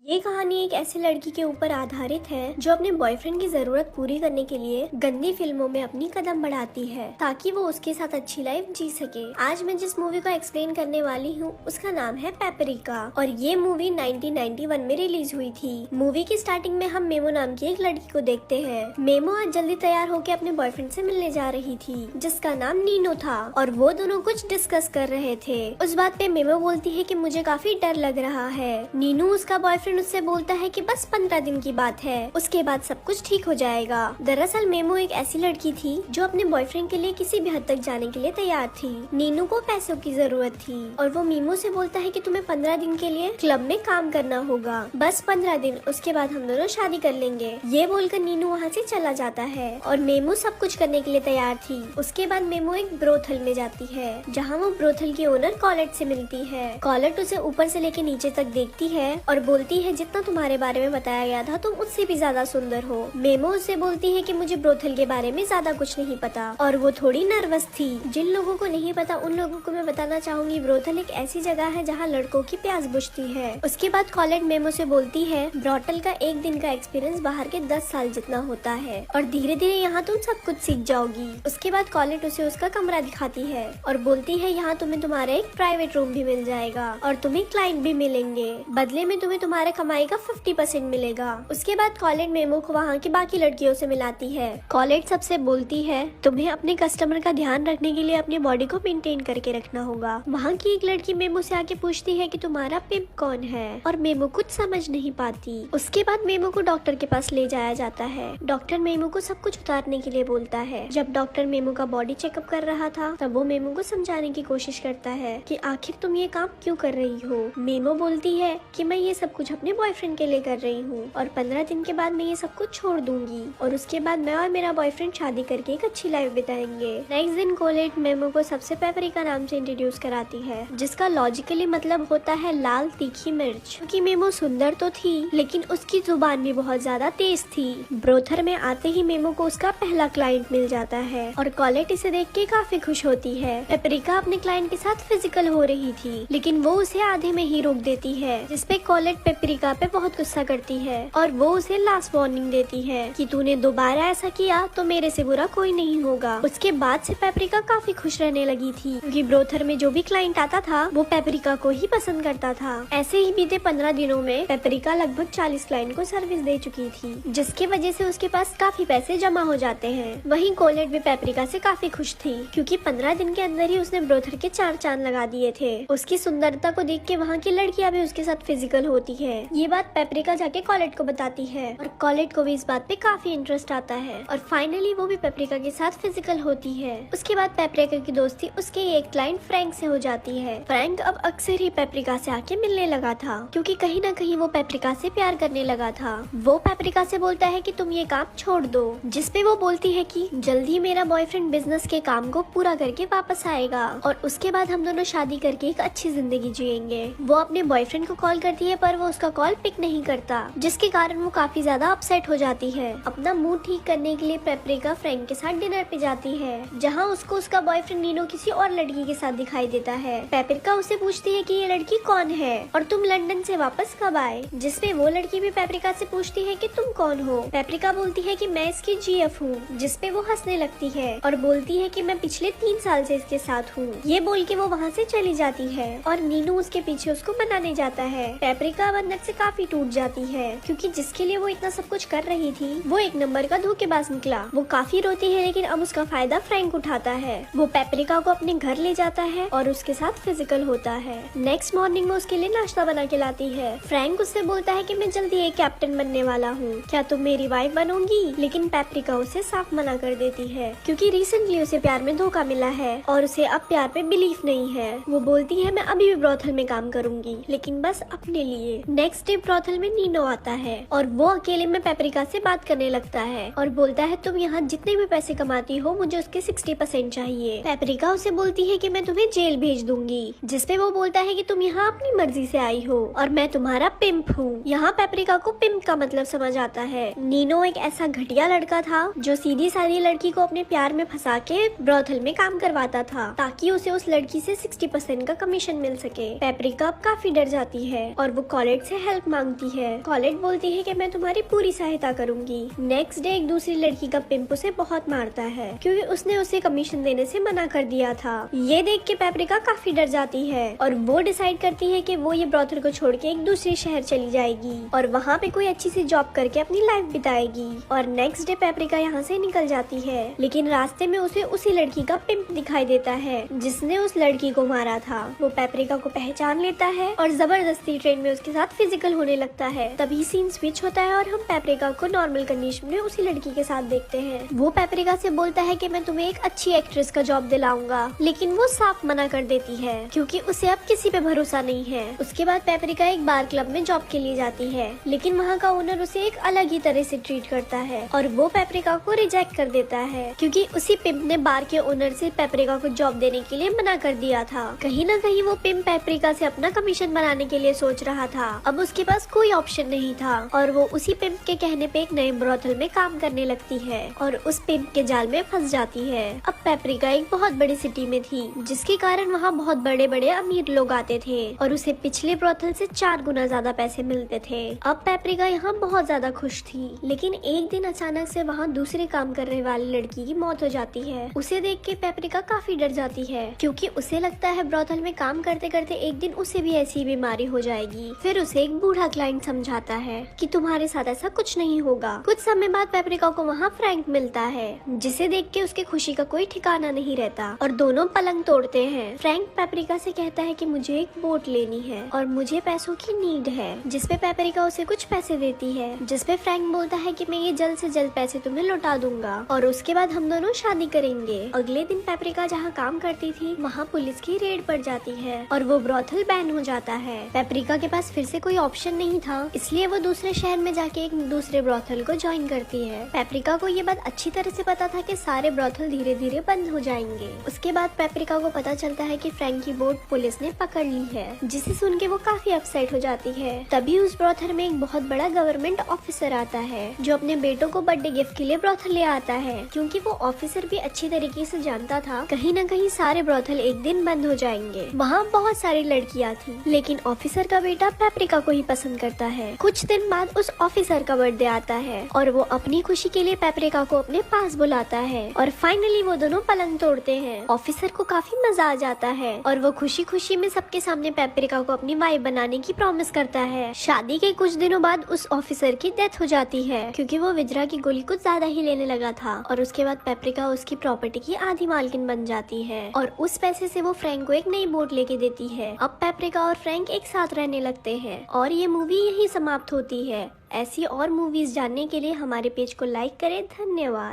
ये कहानी एक ऐसी लड़की के ऊपर आधारित है जो अपने बॉयफ्रेंड की जरूरत पूरी करने के लिए गंदी फिल्मों में अपनी कदम बढ़ाती है ताकि वो उसके साथ अच्छी लाइफ जी सके। आज मैं जिस मूवी को एक्सप्लेन करने वाली हूँ उसका नाम है पेपरिका और ये मूवी 1991 में रिलीज हुई थी। मूवी की स्टार्टिंग में हम मेमो नाम की एक लड़की को देखते हैं। मेमो आज जल्दी तैयार होकर अपने बॉयफ्रेंड से मिलने जा रही थी जिसका नाम नीनो था और वो दोनों कुछ डिस्कस कर रहे थे। उस बात पे मेमो बोलती है कि मुझे काफी डर लग रहा है। नीनू उसका बॉयफ्रेंड उससे बोलता है कि बस 15 दिन की बात है, उसके बाद सब कुछ ठीक हो जाएगा। दरअसल मेमो एक ऐसी लड़की थी जो अपने बॉयफ्रेंड के लिए किसी भी हद तक जाने के लिए तैयार थी। नीनू को पैसों की जरूरत थी और वो मीमो से बोलता है कि तुम्हें 15 दिन के लिए क्लब में काम करना होगा, बस 15 दिन, उसके बाद हम दोनों शादी कर लेंगे। ये बोलकर नीनू वहाँ से चला जाता है और मेमो सब कुछ करने के लिए तैयार थी। उसके बाद मेमो एक ब्रोथल में जाती है जहाँ वो ब्रोथल की ओनर कॉलेट से मिलती है। कॉलेट उसे ऊपर से लेके नीचे तक देखती है और बोलती है जितना तुम्हारे बारे में बताया गया था तुम उससे भी ज्यादा सुंदर हो। मेमो उससे बोलती है कि मुझे ब्रोथल के बारे में ज्यादा कुछ नहीं पता और वो थोड़ी नर्वस थी। जिन लोगों को नहीं पता उन लोगों को मैं बताना चाहूंगी, ब्रोथल एक ऐसी जगह है जहाँ लड़कों की प्यास बुझती है। उसके बाद कॉलेट मेमो से बोलती है ब्रोथल का एक दिन का एक्सपीरियंस बाहर के 10 साल जितना होता है और धीरे धीरे यहाँ तुम सब कुछ सीख जाओगी। उसके बाद कॉलेट उसे उसका कमरा दिखाती है और बोलती है यहाँ तुम्हें तुम्हारा एक प्राइवेट रूम भी मिल जाएगा और तुम्हें क्लाइंट भी मिलेंगे, बदले में तुम्हें तुम्हारे कमाई का 50% मिलेगा। उसके बाद कॉलेट मेमो को वहाँ की बाकी लड़कियों से मिलाती है। कॉलेट सबसे बोलती है तुम्हें अपने कस्टमर का ध्यान रखने के लिए अपनी बॉडी को मेंटेन करके रखना होगा। वहाँ की एक लड़की मेमो से आके पूछती है कि तुम्हारा पिम्प कौन है और मेमो कुछ समझ नहीं पाती। उसके बाद मेमो को डॉक्टर के पास ले जाया जाता है। डॉक्टर मेमो को सब कुछ उतारने के लिए बोलता है। जब डॉक्टर मेमो का बॉडी चेकअप कर रहा था तब वो मेमो को समझाने की कोशिश करता है कि आखिर तुम ये काम क्यों कर रही हो। मेमो बोलती है कि मैं ये सब कुछ अपने बॉयफ्रेंड के लिए कर रही हूँ और 15 दिन के बाद मैं ये सब कुछ छोड़ दूंगी और उसके बाद मैं और मेरा बॉयफ्रेंड शादी करके एक अच्छी लाइफ बिताएंगे। नेक्स्ट दिन कॉलेट मेमो को सबसे पेपरिका नाम से इंट्रोड्यूस कराती है जिसका लॉजिकली मतलब होता है लाल तीखी मिर्च। क्योंकि मेमो सुंदर तो थी लेकिन उसकी जुबान भी बहुत ज्यादा तेज थी। ब्रोथर में आते ही मेमो को उसका पहला क्लाइंट मिल जाता है और कॉलेट इसे देख के काफी खुश होती है। पेपरिका अपने क्लाइंट के साथ फिजिकल हो रही थी लेकिन वो उसे आधे में ही रोक देती है जिसपे कॉलेट पेपरिका पे बहुत गुस्सा करती है और वो उसे लास्ट वार्निंग देती है कि तूने दोबारा ऐसा किया तो मेरे से बुरा कोई नहीं होगा। उसके बाद से पेपरिका काफी खुश रहने लगी थी क्योंकि ब्रोथर में जो भी क्लाइंट आता था वो पेपरिका को ही पसंद करता था। ऐसे ही बीते 15 दिनों में पेपरिका लगभग 40 क्लाइंट को सर्विस दे चुकी थी जिसकी वजह से उसके पास काफी पैसे जमा हो जाते हैं। वहीं कॉलेट भी पेपरिका से काफी खुश थी क्योंकि 15 दिन के अंदर ही उसने ब्रोथर के 4 चांद लगा दिए थे। उसकी सुंदरता को देख के वहाँ की लड़कियां भी उसके साथ फिजिकल होती है। ये बात पेपरिका जाके कॉलेट को बताती है और कॉलेट को भी इस बात पे काफी इंटरेस्ट आता है और फाइनली वो भी पेपरिका के साथ फिजिकल होती है। उसके बाद पेपरिका की दोस्ती उसके एक क्लाइंट फ्रैंक से हो जाती है। फ्रैंक अब अक्सर ही पेपरिका से आके मिलने लगा था क्योंकि कहीं ना कहीं वो पेपरिका से प्यार करने लगा था। वो पेपरिका से बोलता है कि तुम ये काम छोड़ दो, जिसपे वो बोलती है कि जल्दी मेरा बॉयफ्रेंड बिजनेस के काम को पूरा करके वापस आएगा और उसके बाद हम दोनों शादी करके एक अच्छी जिंदगी जिएंगे। वो अपने बॉयफ्रेंड को कॉल करती है पर वो उसका कॉल पिक नहीं करता जिसके कारण वो काफी ज्यादा अपसेट हो जाती है। अपना मूड ठीक करने के लिए पेपरिका फ्रैंक के साथ डिनर पे जाती है जहाँ उसको उसका बॉयफ्रेंड नीनो किसी और लड़की के साथ दिखाई देता है। पेपरिका उससे पूछती है कि ये लड़की कौन है और तुम लंदन से वापस कब आए, जिसपे वो लड़की भी पेपरिका से पूछती है कि तुम कौन हो। पेपरिका बोलती है कि मैं इसकी जीएफ हूँ, जिसपे वो हंसने लगती है और बोलती है कि मैं पिछले 3 साल से इसके साथ हूँ। ये बोल के वो वहाँ से चली जाती है और नीनू उसके पीछे उसको मनाने जाता है। पेपरिका अब अंदर से काफी टूट जाती है क्योंकि जिसके लिए वो इतना सब कुछ कर रही थी वो एक नंबर का धोखेबाज निकला। वो काफी रोती है लेकिन अब उसका फायदा फ्रैंक उठाता है। वो पेपरिका को अपने घर ले जाता है और उसके साथ फिजिकल होता है। नेक्स्ट मॉर्निंग में उसके लिए नाश्ता बना के लाती है। फ्रैंक उससे बोलता है कि मैं जल्दी एक कैप्टन बनने वाला हूँ, क्या तुम मेरी वाइफ बनोगी। लेकिन पेपरिका उसे साफ मना कर देती है क्योंकि रिसेंटली उसे प्यार में धोखा मिला है और उसे अब प्यार पे बिलीफ नहीं है। वो बोलती है मैं अभी भी ब्रोथल में काम करूंगी लेकिन बस अपने लिए। नेक्स्ट डे ब्रोथल में नीनो आता है और वो अकेले में पेपरिका से बात करने लगता है और बोलता है तुम यहाँ जितने भी पैसे कमाती हो मुझे उसके 60% चाहिए। पेपरिका उसे बोलती है कि मैं तुम्हें जेल भेज दूंगी, जिसपे वो बोलता है कि तुम यहाँ अपनी मर्जी से आई हो और मैं तुम्हारा पिम्प हूँ। यहाँ पेपरिका को पिम्प का मतलब समझ आता है। नीनो एक ऐसा घटिया लड़का था जो सीधी सादी लड़की को अपने प्यार में फंसा के ब्रोथल में काम करवाता था ताकि उसे उस लड़की से 60% का कमीशन मिल सके। पेपरिका अब काफी डर जाती है और वो कॉलेट से से हेल्प मांगती है। कॉलेट बोलती है कि मैं तुम्हारी पूरी सहायता करूंगी। नेक्स्ट डे एक दूसरी लड़की का पिंप उसे बहुत मारता है क्योंकि उसने उसे कमीशन देने से मना कर दिया था। ये देख के पेपरिका काफी डर जाती है और वो डिसाइड करती है कि वो ये ब्रॉथल को छोड़ के एक दूसरे शहर चली जाएगी और वहाँ पे कोई अच्छी सी जॉब करके अपनी लाइफ बिताएगी। और नेक्स्ट डे पेपरिका यहाँ से निकल जाती है, लेकिन रास्ते में उसे उसी लड़की का पिंप दिखाई देता है जिसने उस लड़की को मारा था। वो पेपरिका को पहचान लेता है और जबरदस्ती ट्रेन में उसके साथ फिजिकल होने लगता है। तभी सीन स्विच होता है और हम पेपरिका को नॉर्मल कंडीशन में उसी लड़की के साथ देखते हैं। वो पेपरिका से बोलता है कि मैं तुम्हें एक अच्छी एक्ट्रेस का जॉब दिलाऊंगा, लेकिन वो साफ मना कर देती है क्योंकि उसे अब किसी पे भरोसा नहीं है। उसके बाद पेपरिका एक बार क्लब में जॉब के लिए जाती है, लेकिन वहाँ का ओनर उसे एक अलग ही तरह से ट्रीट करता है और वो पेपरिका को रिजेक्ट कर देता है क्योंकि उसी पिंप ने बार के ओनर से पेपरिका को जॉब देने के लिए मना कर दिया था। कहीं ना कहीं वो पिंप पेपरिका से अपना कमीशन बनाने के लिए सोच रहा था। अब उसके पास कोई ऑप्शन नहीं था और वो उसी पिंप के कहने पे एक नए ब्रॉथल में काम करने लगती है और उस पिंप के जाल में फंस जाती है। अब पेपरिका एक बहुत बड़ी सिटी में थी जिसके कारण वहाँ बहुत बड़े बड़े अमीर लोग आते थे और उसे पिछले ब्रॉथल से 4 गुना ज्यादा पैसे मिलते थे। अब पेपरिका यहाँ बहुत ज्यादा खुश थी, लेकिन एक दिन अचानक से वहाँ दूसरे काम करने वाली लड़की की मौत हो जाती है। उसे देख के पेपरिका काफी डर जाती है क्योंकि उसे लगता है ब्रॉथल में काम करते करते एक दिन उसे भी ऐसी बीमारी हो जाएगी। फिर उसे एक बूढ़ा क्लाइंट समझाता है कि तुम्हारे साथ ऐसा कुछ नहीं होगा। कुछ समय बाद पेपरिका को वहाँ फ्रैंक मिलता है जिसे देख के उसके खुशी का कोई ठिकाना नहीं रहता और दोनों पलंग तोड़ते हैं। फ्रैंक पेपरिका से कहता है कि मुझे एक बोट लेनी है और मुझे पैसों की नीड है, जिसपे पेपरिका उसे कुछ पैसे देती है, जिसपे फ्रैंक बोलता है कि मैं ये जल्द से जल्द पैसे तुम्हें लौटा दूंगा और उसके बाद हम दोनों शादी करेंगे। अगले दिन पेपरिका जहाँ काम करती थी वहाँ पुलिस की रेड पड़ जाती है और वो ब्रॉथल बैन हो जाता है। पेपरिका के पास फिर से कोई ऑप्शन नहीं था, इसलिए वो दूसरे शहर में जाके एक दूसरे ब्रॉथल को ज्वाइन करती है। पेपरिका को ये बात अच्छी तरह से पता था कि सारे ब्रॉथल धीरे धीरे बंद हो जाएंगे। उसके बाद पेपरिका को पता चलता है कि फ्रैंक की बोट पुलिस ने पकड़ ली है, जिसे सुन के वो काफी अपसेट हो जाती है। तभी उस ब्रॉथल में एक बहुत बड़ा गवर्नमेंट ऑफिसर आता है जो अपने बेटों को बर्थडे गिफ्ट के लिए ब्रॉथल ले आता है, क्योंकि वो ऑफिसर भी अच्छी तरीके से जानता था कहीं न कहीं सारे ब्रॉथल एक दिन बंद हो जाएंगे। वहाँ बहुत सारी लड़कियाँ थी, लेकिन ऑफिसर का बेटा पेपरिका को ही पसंद करता है। कुछ दिन बाद उस ऑफिसर का बर्थडे आता है और वो अपनी खुशी के लिए पेपरिका को अपने पास बुलाता है और फाइनली वो दोनों पलंग तोड़ते हैं। ऑफिसर को काफी मजा आ जाता है और वो खुशी खुशी में सबके सामने पेपरिका को अपनी वाइफ बनाने की प्रॉमिस करता है। शादी के कुछ दिनों बाद उस ऑफिसर की डेथ हो जाती है क्योंकि वो विजरा की गोली कुछ ज्यादा ही लेने लगा था और उसके बाद पेपरिका उसकी प्रॉपर्टी की आधी मालकिन बन जाती है और उस पैसे से वो फ्रैंक को एक नई बोट लेके देती है। अब पेपरिका और फ्रैंक एक साथ रहने लगते हैं और ये मूवी यही समाप्त होती है। ऐसी और मूवीज जानने के लिए हमारे पेज को लाइक करें। धन्यवाद।